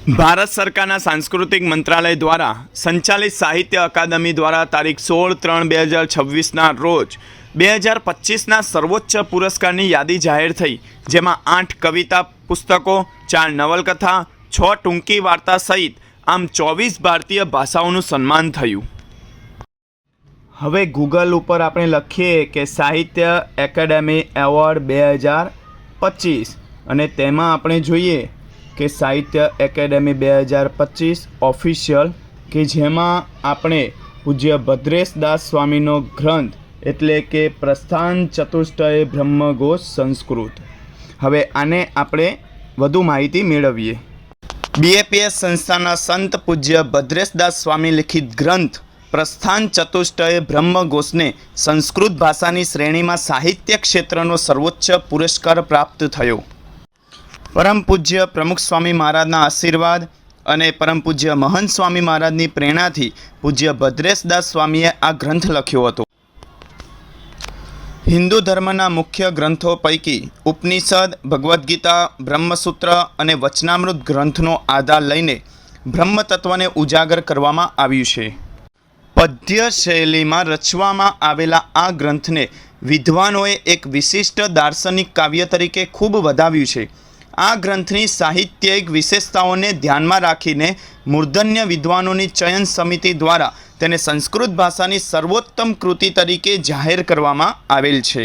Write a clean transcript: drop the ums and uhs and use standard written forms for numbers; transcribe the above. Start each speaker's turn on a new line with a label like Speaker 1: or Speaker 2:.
Speaker 1: ભારત સરકારના સાંસ્કૃતિક મંત્રાલય દ્વારા સંચાલિત સાહિત્ય અકાદમી દ્વારા તારીખ 16/3/2026ના રોજ 2025ના સર્વોચ્ચ પુરસ્કારની યાદી જાહેર થઈ, જેમાં 8 કવિતા પુસ્તકો, 4 નવલકથા, 6 ટૂંકી વાર્તા સહિત આમ 24 ભારતીય ભાષાઓનું સન્માન થયું। હવે ગૂગલ ઉપર આપણે લખીએ કે સાહિત્ય એકેડમી એવોર્ડ 2025 અને તેમાં આપણે જોઈએ કે સાહિત્ય એકેડમી 2025 ઓફિશિયલ, કે જેમાં આપણે પૂજ્ય ભદ્રેશદાસ સ્વામીનો ગ્રંથ એટલે કે પ્રસ્થાન ચતુષ્ટય બ્રહ્મઘોષ સંસ્કૃત। હવે આને આપણે વધુ માહિતી મેળવીએ। બીએપીએસ સંસ્થાના સંત પૂજ્ય ભદ્રેશદાસ સ્વામી લિખિત ગ્રંથ પ્રસ્થાન ચતુષ્ટય બ્રહ્મઘોષને સંસ્કૃત ભાષાની શ્રેણીમાં સાહિત્ય ક્ષેત્રનો સર્વોચ્ચ પુરસ્કાર પ્રાપ્ત થયો। પરમ પૂજ્ય પ્રમુખ સ્વામી મહારાજના આશીર્વાદ અને પરમ પૂજ્ય મહંત સ્વામી મહારાજની પ્રેરણાથી પૂજ્ય ભદ્રેશદાસ સ્વામીએ આ ગ્રંથ લખ્યો હતો। હિન્દુ ધર્મના મુખ્ય ગ્રંથો પૈકી ઉપનિષદ, ભગવદ્ ગીતા, બ્રહ્મસૂત્ર અને વચનામૃત ગ્રંથનો આધાર લઈને બ્રહ્મતત્વને ઉજાગર કરવામાં આવ્યું છે। પદ્ય શૈલીમાં રચવામાં આવેલા આ ગ્રંથને વિદ્વાનોએ એક વિશિષ્ટ દાર્શનિક કાવ્ય તરીકે ખૂબ વધાવ્યું છે। આ ગ્રંથની સાહિત્યિક વિશેષતાઓને ધ્યાનમાં રાખીને મૂર્ધન્ય વિદ્વાનોની ચયન સમિતિ દ્વારા તેને સંસ્કૃત ભાષાની સર્વોત્તમ કૃતિ તરીકે જાહેર કરવામાં આવેલ છે।